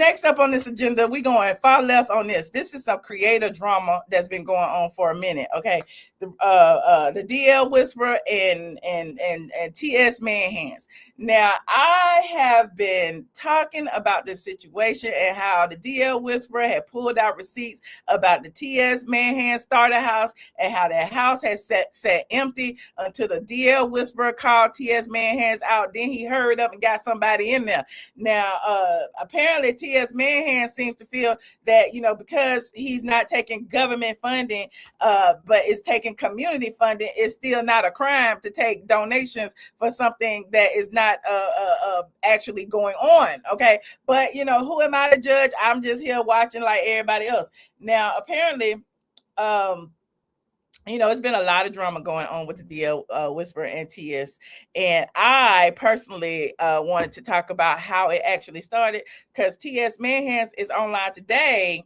Next up on this agenda, we're going far left on this. This is some creator drama that's been going on for a minute. Okay, the DL Whisperer and TS Manhands. Now, I have been talking about this situation and how the DL Whisperer had pulled out receipts about the TS Manhand starter house and how that house has sat empty until the DL Whisperer called TS Manhands out. Then he hurried up and got somebody in there. Now, apparently TS Manhand seems to feel that, you know, because he's not taking government funding, but is taking community funding, it's still not a crime to take donations for something that is not actually going on. Okay, but you know, who am I to judge? I'm just here watching like everybody else. Now, apparently, you know, it's been a lot of drama going on with the DL Whisperer and TS. And I personally wanted to talk about how it actually started, because TS Manhands is online today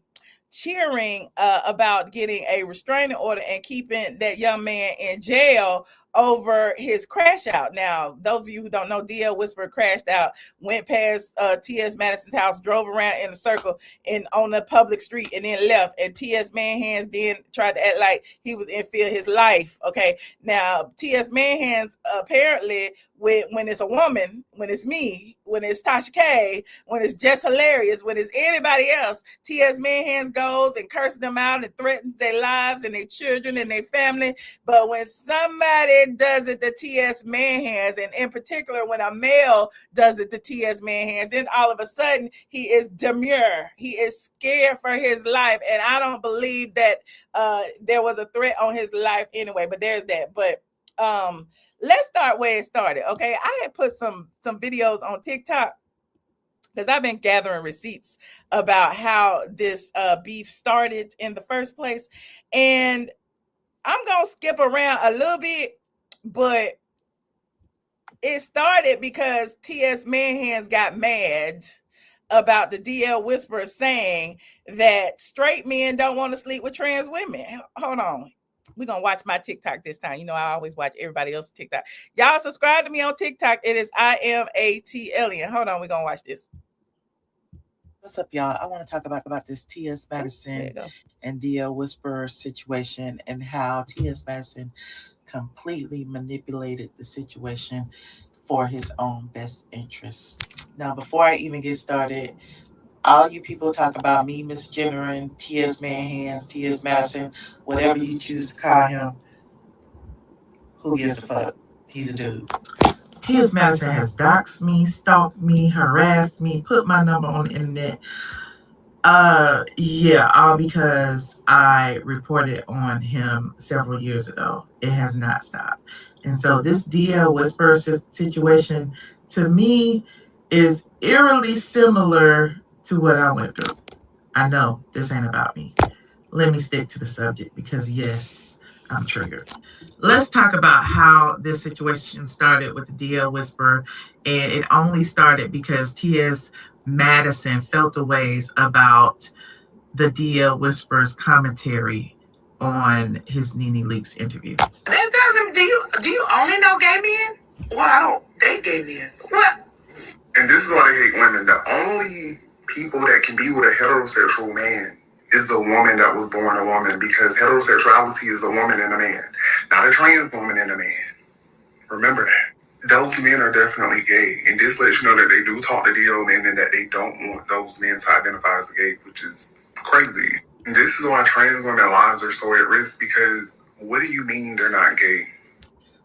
cheering about getting a restraining order and keeping that young man in jail over his crash out. Now, those of you who don't know, DL Whisperer crashed out, went past TS Madison's house, drove around in a circle and on the public street, and then left. And TS Manhands then tried to act like he was in fear of his life. Okay, now TS Manhands apparently, when it's a woman, when it's me, when it's Tasha K, when it's Just Hilarious, when it's anybody else, TS Manhands goes and curses them out and threatens their lives and their children and their family. But when somebody does it to TS Manhands, and in particular when a male does it to TS Manhands, then all of a sudden he is demure. He is scared for his life. And I don't believe that there was a threat on his life anyway, but there's that. But let's start where it started. Okay, I had put some videos on TikTok because I've been gathering receipts about how this beef started in the first place. And I'm going to skip around a little bit, but it started because TS Manhands got mad about the DL Whisperer saying that straight men don't want to sleep with trans women. Hold on. We're going to watch my TikTok this time. You know, I always watch everybody else's TikTok. Y'all subscribe to me on TikTok. It is I am ATLien. Hold on. We're going to watch this. What's up, y'all? I want to talk about this TS Madison and DL Whisperer situation and how TS Madison completely manipulated the situation for his own best interest. Now, before I even get started, all you people talk about me misgendering TS Manhands, TS Madison, whatever you choose to call him. Who gives a fuck? He's a dude. TS Madison has doxed me, stalked me, harassed me, put my number on the internet. Yeah, all because I reported on him several years ago. It has not stopped. And so this DL Whisperer situation, to me, is eerily similar to what I went through. I know this ain't about me. Let me stick to the subject because, yes, I'm triggered. Let's talk about how this situation started with the DL Whisperer. And it only started because TS Madison felt a ways about the DL Whisperer's commentary on his NeNe Leakes interview. That doesn't. Do you only know gay men? Well, I don't date gay men. What? And this is why I hate women. The only people that can be with a heterosexual man is the woman that was born a woman, because heterosexuality is a woman and a man, not a trans woman and a man. Remember that. Those men are definitely gay, and this lets you know that they do talk to DL men and that they don't want those men to identify as gay, which is crazy. And this is why trans women's lives are so at risk, because what do you mean they're not gay?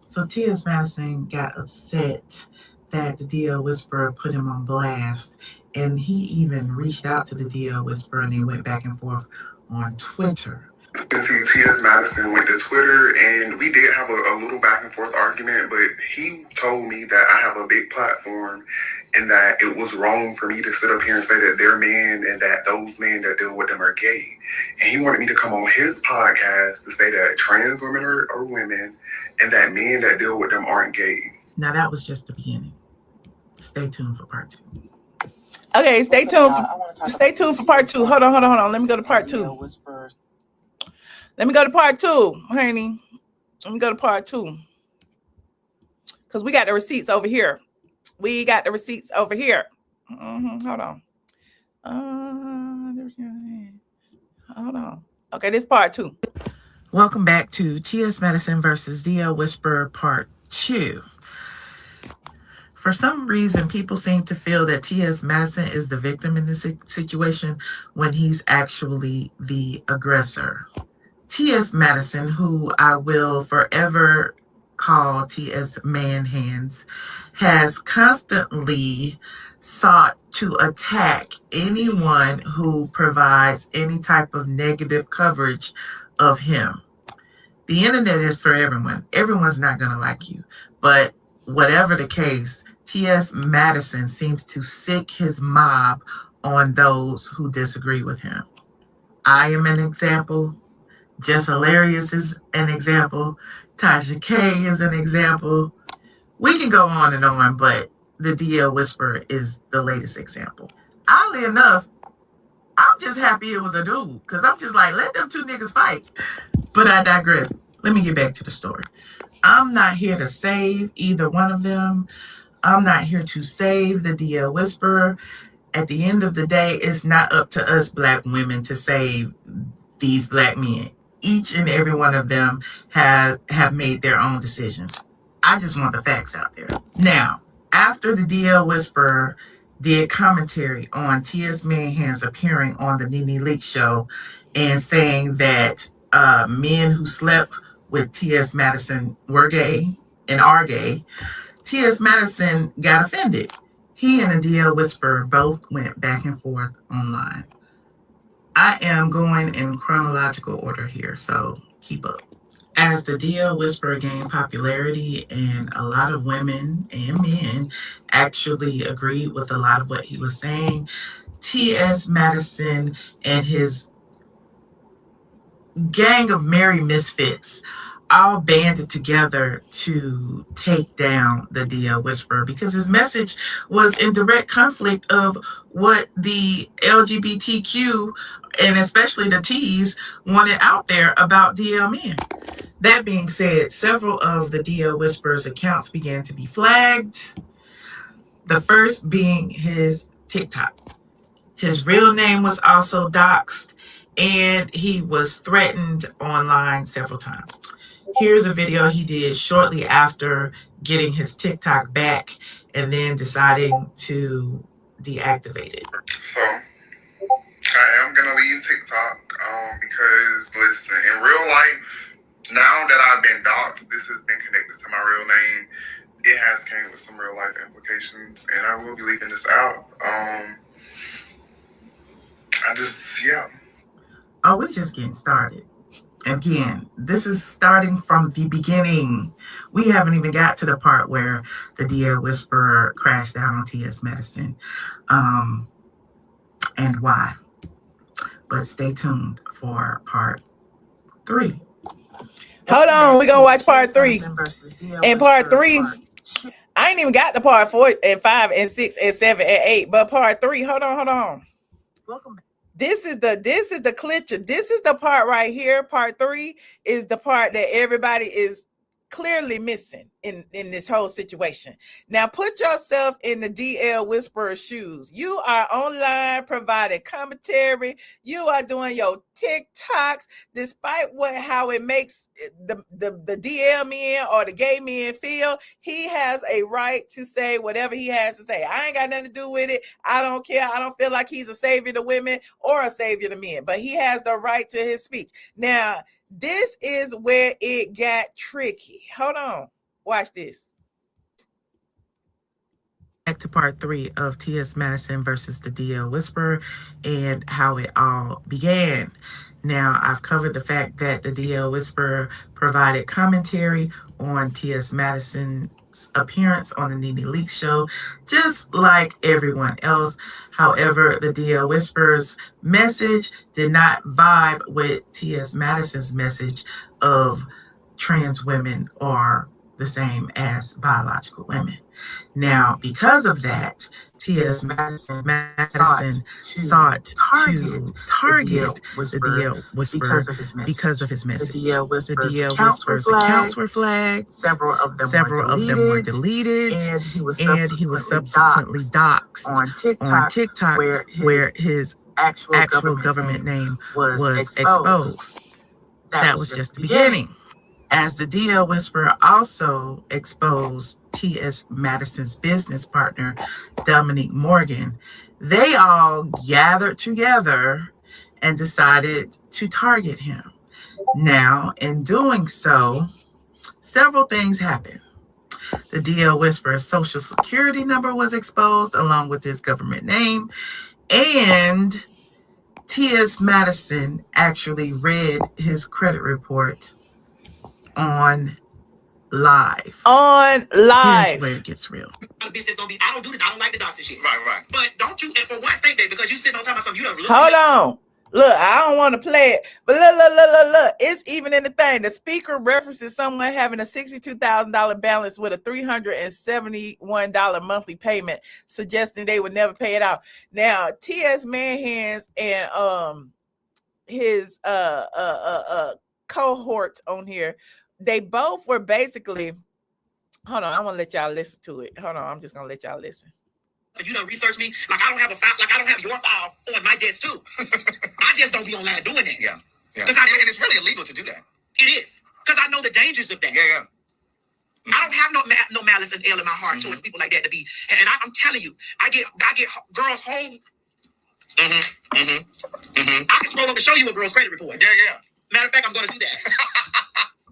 So TS Madison got upset that the DL Whisperer put him on blast, and he even reached out to the DL Whisperer and they went back and forth on Twitter. See, TS Madison went to Twitter and we did have a little back and forth argument, but he told me that I have a big platform and that it was wrong for me to sit up here and say that they're men and that those men that deal with them are gay. And he wanted me to come on his podcast to say that trans women are women and that men that deal with them aren't gay. Now that was just the beginning. Stay tuned for part 2. Okay, stay tuned for part 2. Hold on. Let me go to part 2. Let me go to part 2, honey. Let me go to part 2. Because we got the receipts over here. Hold on. Hold on. Okay, this part 2. Welcome back to TS Madison versus DL Whisperer Part 2. For some reason, people seem to feel that TS Madison is the victim in this situation when he's actually the aggressor. TS Madison, who I will forever call TS Man Hands, has constantly sought to attack anyone who provides any type of negative coverage of him. The internet is for everyone. Everyone's not going to like you. But whatever the case, TS Madison seems to sick his mob on those who disagree with him. I am an example. Just Hilarious is an example. Tasha K is an example. We can go on and on, but the DL Whisperer is the latest example. Oddly enough, I'm just happy it was a dude, because I'm just like, let them two niggas fight. But I digress. Let me get back to the story. I'm not here to save either one of them. I'm not here to save the DL Whisperer. At the end of the day, it's not up to us black women to save these black men. Each and every one of them have made their own decisions. I just want the facts out there. Now, after the DL Whisperer did commentary on TS Manhands appearing on the NeNe Leakes show and saying that men who slept with TS Madison were gay and are gay, TS Madison got offended. He and the DL Whisperer both went back and forth online. I am going in chronological order here, so keep up. As the DL Whisperer gained popularity and a lot of women and men actually agreed with a lot of what he was saying, TS Madison and his gang of merry misfits all banded together to take down the DL Whisperer because his message was in direct conflict of what the LGBTQ and especially the T's wanted out there about DL men. That being said, several of the DL Whisperer's accounts began to be flagged. The first being his TikTok. His real name was also doxxed, and he was threatened online several times. Here's a video he did shortly after getting his TikTok back and then deciding to deactivate it. So, I am going to leave TikTok because, listen, in real life, now that I've been doxxed, this has been connected to my real name. It has came with some real life implications, and I will be leaving this out. Oh, we're just getting started. Again, this is starting from the beginning. We haven't even got to the part where the DL Whisperer crashed out on TS Madison. And why. But stay tuned for part 3. Hold on, we're gonna watch part 3. And part 3, I ain't even got the part 4 and 5 and 6 and 7 and 8, but part 3, hold on. Welcome back. This is the clincher. This is the part right here. Part 3 is the part that everybody is clearly missing in this whole situation. Now put yourself in the DL Whisperer shoes. You are online providing commentary. You are doing your TikToks, despite how it makes the DL men or the gay men feel. He has a right to say whatever he has to say. I ain't got nothing to do with it. I don't care. I don't feel like he's a savior to women or a savior to men, but he has the right to his speech. Now, this is where it got tricky. Hold on. Watch this. Back to part 3 of TS Madison versus the DL Whisperer and how it all began. Now, I've covered the fact that the DL Whisperer provided commentary on TS Madison's appearance on the NeNe Leakes show, just like everyone else. However, the DL Whisperer's message did not vibe with TS Madison's message of trans women are the same as biological women. Now, because of that, TS Madison sought to target the DL Whisperer because of his message. The DL Whisperer's accounts were flagged. Several of them were deleted. And he was subsequently doxxed on TikTok where his actual government name was exposed. That was just the beginning. As the DL Whisperer also exposed TS Madison's business partner, Dominique Morgan, they all gathered together and decided to target him. Now, in doing so, several things happened. The DL Whisperer's social security number was exposed along with his government name, and TS Madison actually read his credit report on live. Here's where it gets real. Bitch, gonna be, I don't do this. I don't like the doxing shit. Right. But don't you, and for once, think that because you sitting on talking about something, you don't look. Hold on. Look, I don't want to play it, but look. It's even in the thing. The speaker references someone having a $62,000 balance with a $371 monthly payment, suggesting they would never pay it out. Now, TS Manhands and his cohort on here, they both were basically, hold on, I want to let y'all listen to it. Hold on, I'm just gonna let y'all listen. If you don't research me, like I don't have a file, like I don't have your file on my desk too. I just don't be online doing that. Yeah. Because and it's really illegal to do that. It is. Because I know the dangers of that. Yeah. I don't have no malice and ill in my heart towards people like that to be. And I'm telling you, I get girls home. I can scroll up and show you a girl's credit report. Yeah. Matter of fact, I'm going to do that.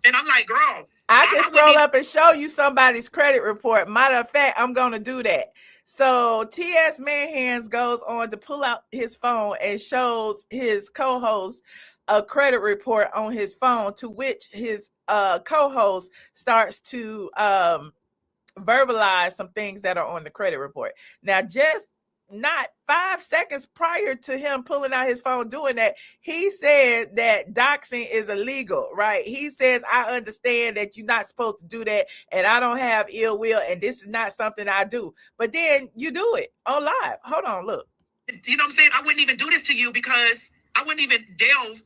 And I'm like, girl, I can scroll up and show you somebody's credit report. Matter of fact, I'm going to do that. So TS Manhands goes on to pull out his phone and shows his co-host a credit report on his phone, to which his co-host starts to verbalize some things that are on the credit report. Now, just not 5 seconds prior to him pulling out his phone doing that, he said that doxing is illegal, right? He says, I understand that you're not supposed to do that, and I don't have ill will, and this is not something I do. But then you do it on live. Hold on, look. You know what I'm saying? I wouldn't even do this to you because I wouldn't even delve.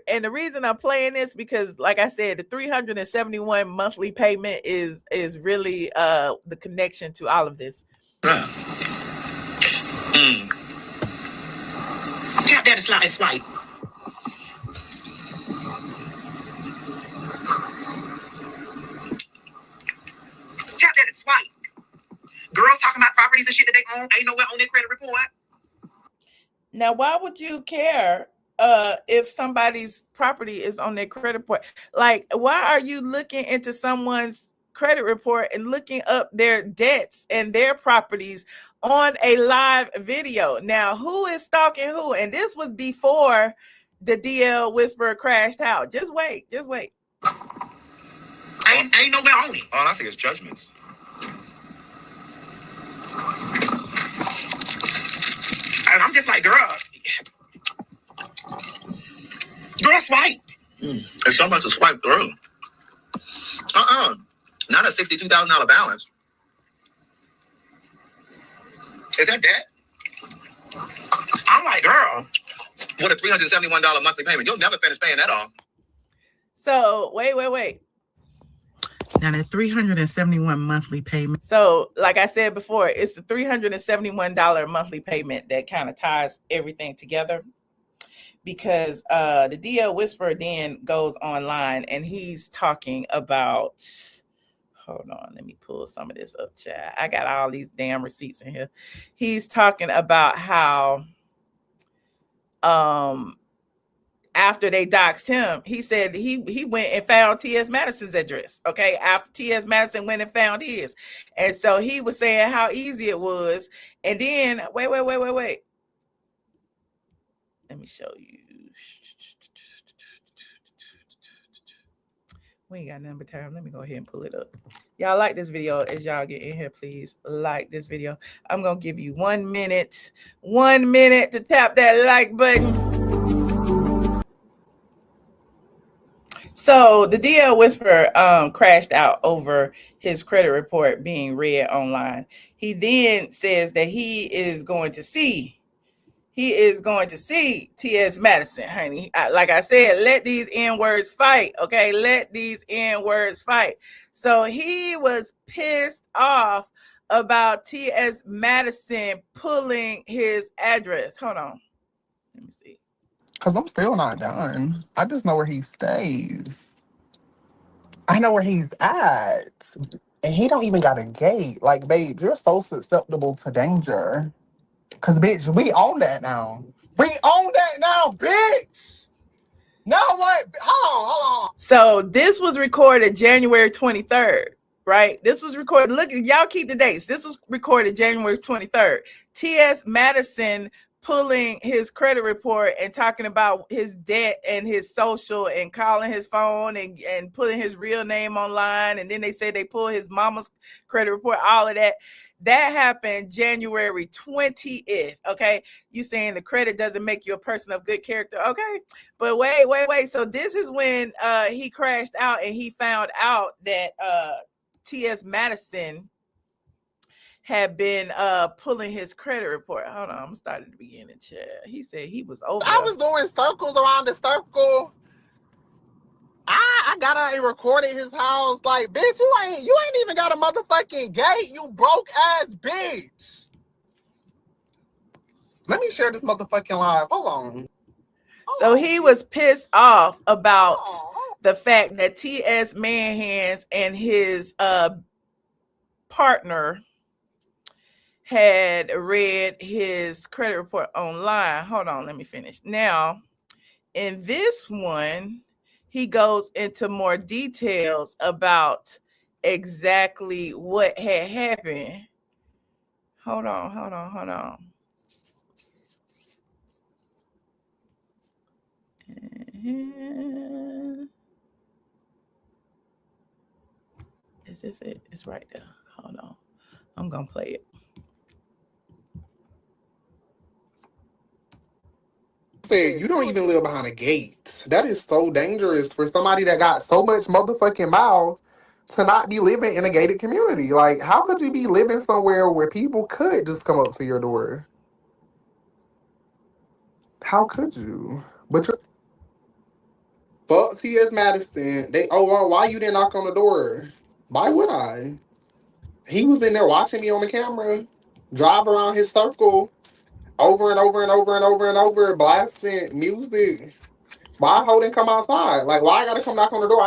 And the reason I'm playing this because, like I said, the 371 monthly payment is really the connection to all of this. Tap that and slide and swipe. Tap that and swipe. Girls talking about properties and shit that they own ain't nowhere on their credit report. Now, why would you care if somebody's property is on their credit report? Like, why are you looking into someone's credit report and looking up their debts and their properties on a live video? Now, who is stalking who? And this was before the DL Whisperer crashed out. Just wait. Ain't nowhere on it. All I see is judgments. And I'm just like, girl, swipe. It's so much to swipe through. Not a $62,000 balance. Is that debt? I'm like, girl, with a $371 monthly payment, you'll never finish paying that off. So wait. Now the 371 monthly payment. So, like I said before, it's a $371 monthly payment that kind of ties everything together. Because the DL Whisperer then goes online and he's talking about, hold on, let me pull some of this up, chat. I got all these damn receipts in here. He's talking about how after they doxed him, he said he went and found TS Madison's address. Okay, after TS Madison went and found his. And so he was saying how easy it was. And then, wait. Let me show you. We ain't got nothing but time. Let me go ahead and pull it up. Y'all like this video. As y'all get in here, please like this video. I'm going to give you 1 minute. 1 minute to tap that like button. So the DL Whisperer crashed out over his credit report being read online. He then says that he is going to see TS Madison, honey. Like I said, let these N words fight. Okay, let these N words fight. So he was pissed off about TS Madison pulling his address. Hold on. Let me see. Because I'm still not done. I just know where he stays. I know where he's at. And he don't even got a gate. Like, babe, you're so susceptible to danger. Because, bitch, we own that now. We own that now, bitch! Now what? Hold on. So this was recorded January 23rd, right? This was recorded. Look, y'all keep the dates. This was recorded January 23rd. TS Madison pulling his credit report and talking about his debt and his social and calling his phone and putting his real name online. And then they say they pull his mama's credit report, all of that. That happened January 20th. Okay. You saying the credit doesn't make you a person of good character. Okay. But wait. So this is when he crashed out and he found out that TS Madison had been pulling his credit report. Hold on, I'm starting to begin to chat. He said he was over. I was doing circles around the circle. I got out and recorded his house. Like, bitch, you ain't even got a motherfucking gate, you broke ass bitch. Let me share this motherfucking live. Hold on. So he was pissed off about the fact that TS Manhands and his partner had read his credit report online. Hold on, let me finish. Now, in this one, he goes into more details about exactly what had happened. Hold on. Is this it? It's right there. Hold on. I'm going to play it. Said, you don't even live behind a gate. That is so dangerous for somebody that got so much motherfucking mouth to not be living in a gated community. Like, how could you be living somewhere where people could just come up to your door? How could you? But you're... Fuck TS Madison. Why you didn't knock on the door? Why would I? He was in there watching me on the camera, drive around his circle over and over, blasting music. Why I didn't come outside? Like, why I gotta come knock on the door?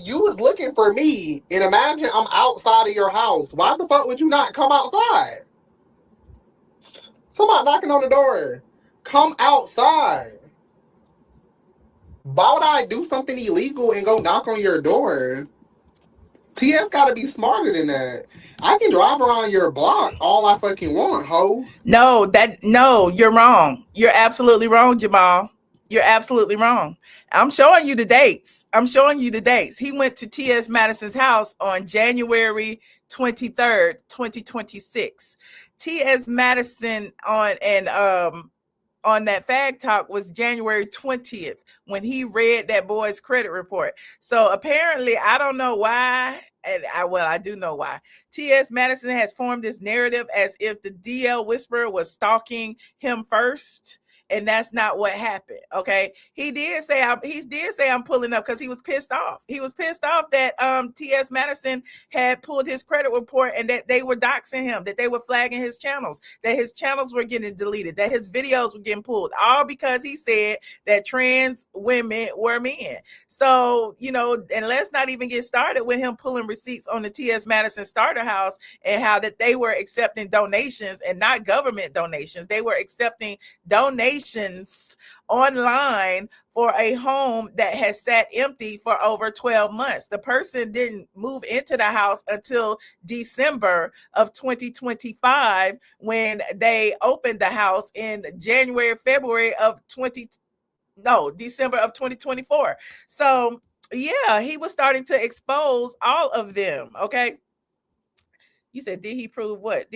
You was looking for me, and imagine I'm outside of your house. Why the fuck would you not come outside? Somebody knocking on the door. Come outside. Why would I do something illegal and go knock on your door? TS gotta be smarter than that. I can drive around your block all I fucking want, ho. No, you're wrong. You're absolutely wrong, Jamal. You're absolutely wrong. I'm showing you the dates. He went to TS Madison's house on January 23rd, 2026. TS Madison on that Fag Talk was January 20th when he read that boy's credit report. So apparently, I don't know why, and I do know why. TS Madison has formed this narrative as if the DL Whisperer was stalking him first. And that's not what happened. Okay. He did say I'm pulling up because he was pissed off. He was pissed off that TS Madison had pulled his credit report and that they were doxing him, that they were flagging his channels, that his channels were getting deleted, that his videos were getting pulled, all because he said that trans women were men. So, and let's not even get started with him pulling receipts on the TS Madison starter house and how that they were accepting donations and not government donations. They were accepting donations online for a home that has sat empty for over 12 months. The person didn't move into the house until December of 2025 when they opened the house in December of 2024. So yeah, he was starting to expose all of them. Okay. You said, did he prove what?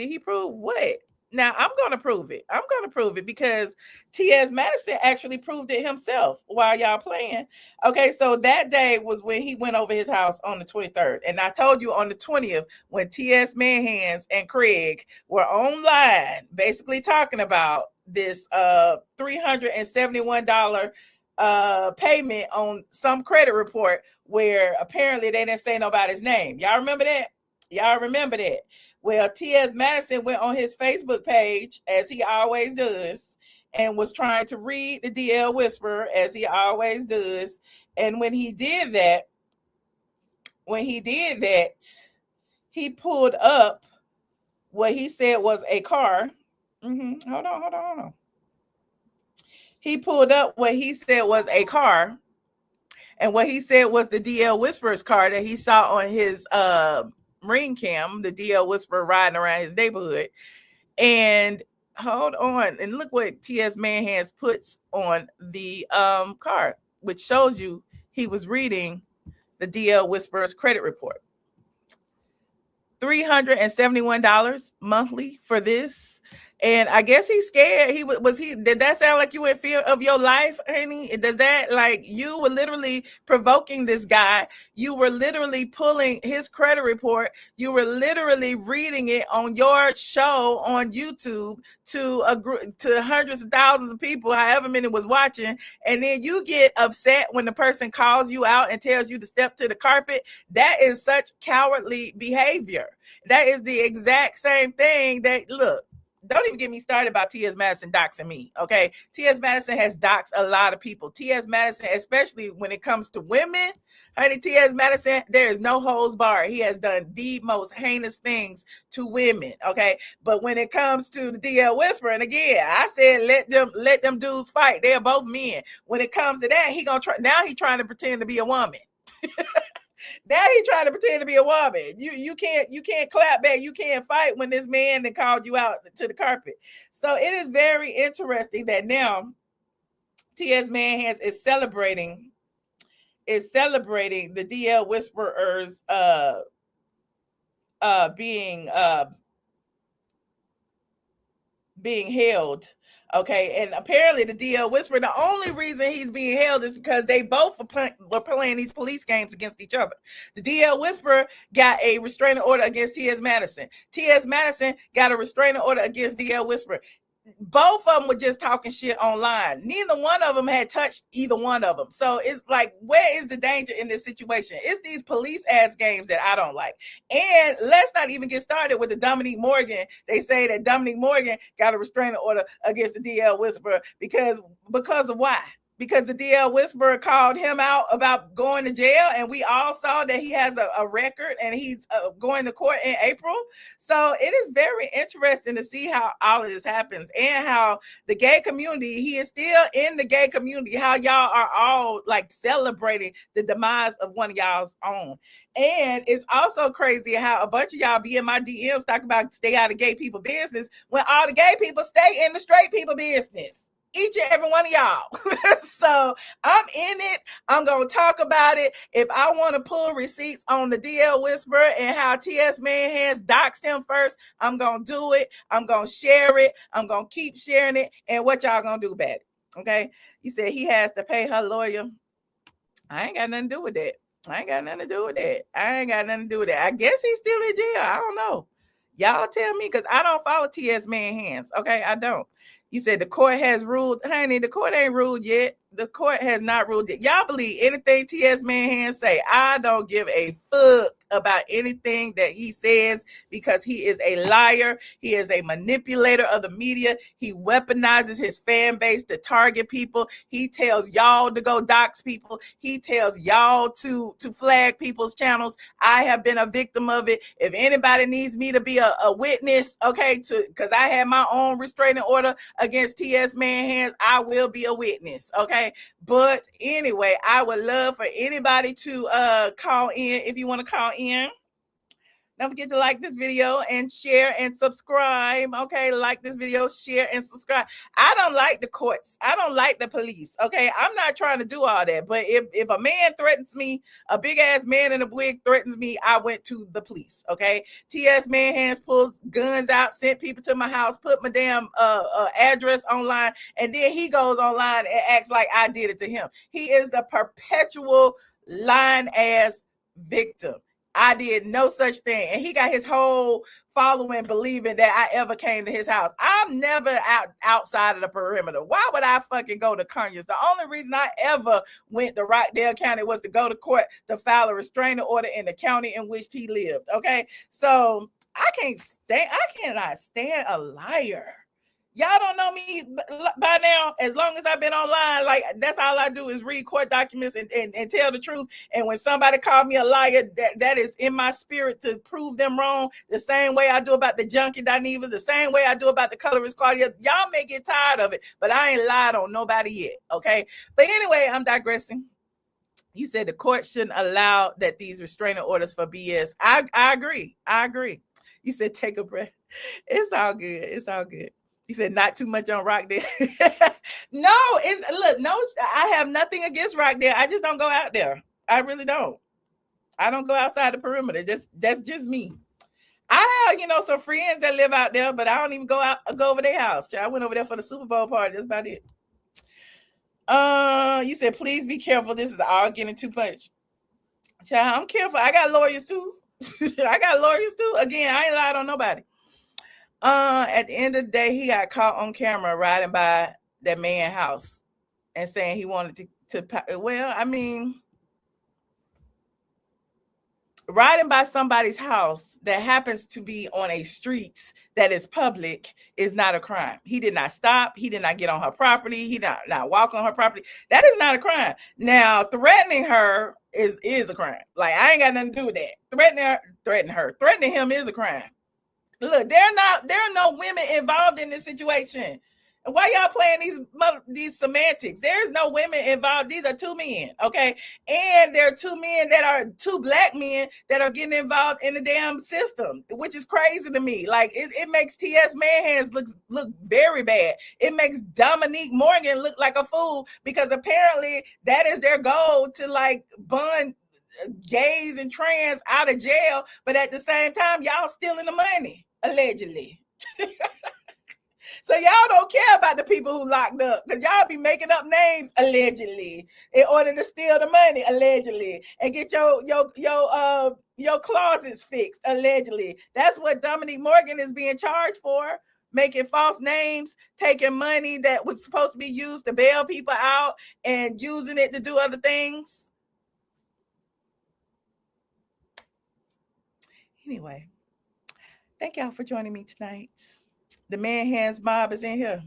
Now, I'm going to prove it. I'm going to prove it because TS Madison actually proved it himself while y'all playing. Okay, so that day was when he went over his house on the 23rd. And I told you on the 20th, when TS Manhands and Craig were online, basically talking about this $371 payment on some credit report where apparently they didn't say nobody's name. Y'all remember that? Y'all remember that? Well, TS Madison went on his Facebook page, as he always does, and was trying to read the DL Whisperer, as he always does. And when he did that, he pulled up what he said was a car. Hold on. He pulled up what he said was a car. And what he said was the DL Whisperer's car that he saw on his ring cam, the DL Whisperer riding around his neighborhood. And hold on, and look what TS Manhands puts on the car, which shows you he was reading the DL Whisperer's credit report. $371 monthly for this. And I guess he's scared. Did that sound like you were in fear of your life, honey? Does that, like, you were literally provoking this guy? You were literally pulling his credit report. You were literally reading it on your show on YouTube to hundreds of thousands of people, however many was watching. And then you get upset when the person calls you out and tells you to step to the carpet. That is such cowardly behavior. That is the exact same thing that, look, don't even get me started about T.S. Madison doxing me, okay? T.S. Madison has doxed a lot of people. T.S. Madison, especially when it comes to women, honey, T.S. Madison, there is no holds barred. He has done the most heinous things to women, okay? But when it comes to the DL Whisperer, and again, I said let them dudes fight. They're both men. When it comes to that, he's trying to pretend to be a woman. Now he's trying to pretend to be a woman. You can't clap back. You can't fight when this man that called you out to the carpet. So it is very interesting that now TS Manhands is celebrating the DL Whisperers being held. Okay, and apparently the DL Whisperer, the only reason he's being held is because they both were playing these police games against each other. The DL Whisperer got a restraining order against T.S. Madison. T.S. Madison got a restraining order against DL Whisperer. Both of them were just talking shit online. Neither one of them had touched either one of them. So it's like, where is the danger in this situation? It's these police ass games that I don't like. And let's not even get started with the Dominique Morgan. They say that Dominique Morgan got a restraining order against the DL Whisperer because of why? Because the DL Whisperer called him out about going to jail, and we all saw that he has a record and he's going to court in April. So it is very interesting to see how all of this happens and how the gay community, he is still in the gay community, how y'all are all like celebrating the demise of one of y'all's own. And it's also crazy how a bunch of y'all be in my DMs talking about stay out of gay people business when all the gay people stay in the straight people business. Each and every one of y'all. So I'm in it. I'm going to talk about it. If I want to pull receipts on the DL Whisperer and how TS Manhands doxed him first, I'm going to do it. I'm going to share it. I'm going to keep sharing it. And what y'all going to do about it? Okay. He said he has to pay her lawyer. I ain't got nothing to do with that. I guess he's still in jail. I don't know. Y'all tell me, because I don't follow TS Manhands. Okay, I don't. You said the court has ruled. Honey, the court ain't ruled yet. The court has not ruled yet. Y'all believe anything TS Manhands say. I don't give a fuck about anything that he says because he is a liar. He is a manipulator of the media. He weaponizes his fan base to target people. He tells y'all to go dox people. He tells y'all to flag people's channels. I have been a victim of it. If anybody needs me to be a witness, okay, because I had my own restraining order against TS Manhands, I will be a witness, okay? But anyway, I would love for anybody to call in if you want to call in. Don't forget to like this video and share and subscribe. Okay, like this video, share and subscribe. I don't like the courts. I don't like the police. Okay, I'm not trying to do all that. But if a man threatens me, a big ass man in a wig threatens me, I went to the police. Okay, TS Man Hands pulls guns out, sent people to my house, put my damn address online, and then he goes online and acts like I did it to him. He is a perpetual lying ass victim. I did no such thing. And he got his whole following believing that I ever came to his house. I'm never outside of the perimeter. Why would I fucking go to Conyers? The only reason I ever went to Rockdale County was to go to court to file a restraining order in the county in which he lived. Okay. So I cannot stand a liar. Y'all don't know me by now. As long as I've been online, like that's all I do is read court documents and tell the truth. And when somebody called me a liar, that is in my spirit to prove them wrong. The same way I do about the junkie Dinevas, the same way I do about the colorist Claudia. Y'all may get tired of it, but I ain't lied on nobody yet. Okay. But anyway, I'm digressing. You said the court shouldn't allow that these restraining orders for BS. I agree. I agree. You said take a breath. It's all good. It's all good. He said, not too much on Rockdale. No, I have nothing against Rockdale. I just don't go out there. I really don't. I don't go outside the perimeter. That's just me. I have, some friends that live out there, but I don't even go over their house. I went over there for the Super Bowl party. That's about it. You said, please be careful. This is all getting too much. Child, I'm careful. I got lawyers too. Again, I ain't lied on nobody. At the end of the day, he got caught on camera riding by that man's house and saying he wanted to well, I mean, riding by somebody's house that happens to be on a street that is public is not a crime. He did not stop. He did not get on her property. He did not walk on her property. That is not a crime. Now, threatening her is a crime. Like, I ain't got nothing to do with that. Threatening him is a crime. Look, there are no women involved in this situation. Why y'all playing these semantics? There's no women involved. These are two men, okay? And there are two black men that are getting involved in the damn system, which is crazy to me. Like, it makes TS Man Hands look very bad. It makes Dominique Morgan look like a fool because apparently that is their goal to like bun gays and trans out of jail. But at the same time, y'all stealing the money, allegedly. So y'all don't care about the people who locked up because y'all be making up names allegedly in order to steal the money allegedly and get your closets fixed allegedly. That's what Dominique Morgan is being charged for, making false names, taking money that was supposed to be used to bail people out and using it to do other things. Anyway, thank y'all for joining me tonight. The Man Hands Mob is in here.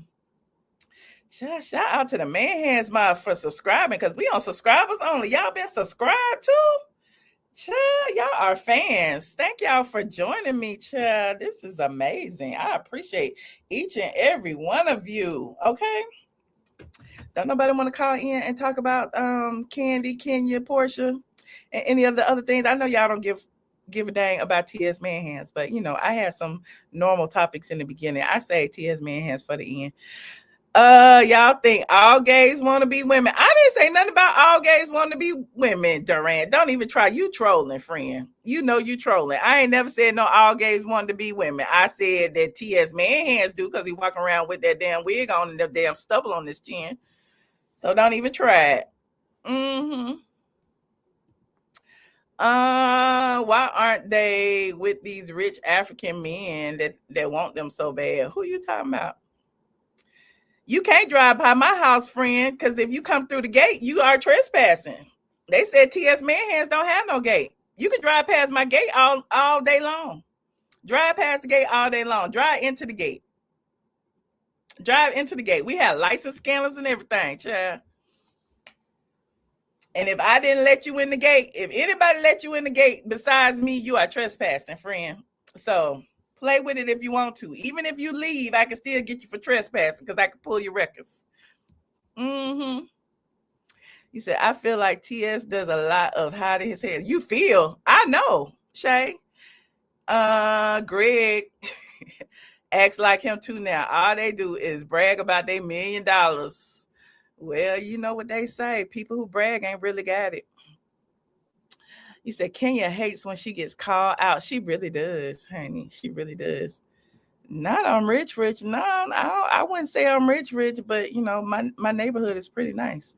Shout out to the Man Hands Mob for subscribing because we on subscribers only. Y'all been subscribed too? Child, y'all are fans. Thank y'all for joining me, child. This is amazing. I appreciate each and every one of you. Okay. Don't nobody want to call in and talk about Candy, Kenya, Portia, and any of the other things. I know y'all don't give a dang about TS Man Hands, but I had some normal topics in the beginning. I say TS Man Hands for the end. Y'all think all gays want to be women? I didn't say nothing about all gays want to be women, Durant. Don't even try. You trolling, friend. You know you trolling. I ain't never said no all gays want to be women. I said that TS Man Hands do because he walking around with that damn wig on and the damn stubble on his chin. So don't even try it. Why aren't they with these rich African men that want them so bad? Who you talking about? You can't drive by my house, friend, because if you come through the gate, you are trespassing. They said TS Man Hands don't have no gate. You can drive past my gate all day long. Drive past the gate all day long. Drive into the gate. We have license scanners and everything, child. And if I didn't let you in the gate, if anybody let you in the gate besides me, you are trespassing, friend. So play with it if you want to. Even if you leave, I can still get you for trespassing because I can pull your records. You said, I feel like TS does a lot of hiding his head. You feel? I know, Shay. Greg acts like him too now. All they do is brag about their $1 million. Well, you know what they say. People who brag ain't really got it. You said Kenya hates when she gets called out. She really does, honey. She really does. Not I'm rich. No, I wouldn't say I'm rich, but you know, my neighborhood is pretty nice.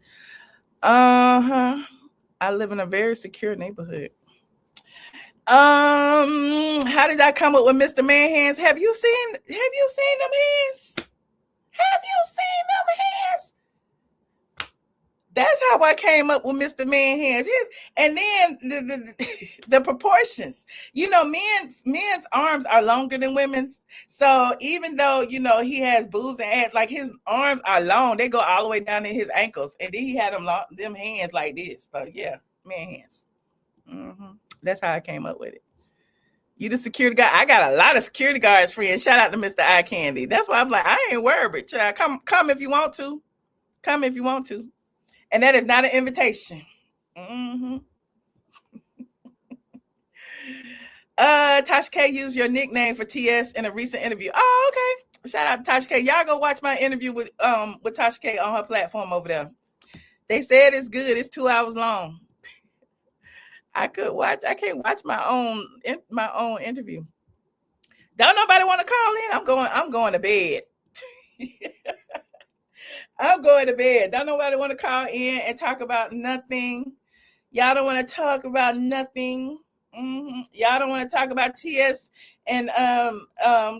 I live in a very secure neighborhood. How did I come up with Mr. Man Hands? Have you seen them hands? Have you seen them hands? That's how I came up with Mr. Man Hands. And then the proportions. You know, men's arms are longer than women's. So even though, you know, he has boobs and ass, like his arms are long, they go all the way down to his ankles. And then he had them hands like this. So yeah, man hands. That's how I came up with it. You the security guard. I got a lot of security guards friends. Shout out to Mr. Eye Candy. That's why I'm like, I ain't worried. Child. Come if you want to. Come if you want to. And that is not an invitation. Tasha K used your nickname for TS in a recent interview. Oh, okay. Shout out to Tasha K. Y'all go watch my interview with Tasha K on her platform over there. They said it's good. It's 2 hours long. I can't watch my own interview. Don't nobody want to call in? I'm going to bed. I'm going to bed. Don't nobody want to call in and talk about nothing. Y'all don't want to talk about nothing. Y'all don't want to talk about TS and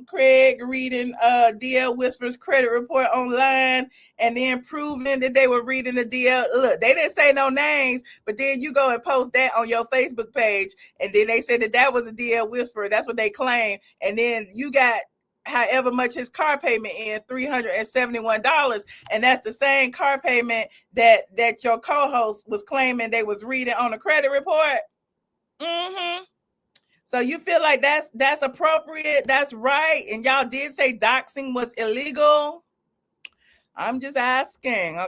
Craig reading DL Whisper's credit report online and then proving that they were reading the DL. Look, they didn't say no names, but then you go and post that on your Facebook page, and then they said that was a DL Whisperer. That's what they claim. And then you got however much his car payment is, $371, and that's the same car payment that your co-host was claiming they was reading on the credit report. So you feel like that's appropriate, that's right, and y'all did say doxing was illegal? I'm just asking.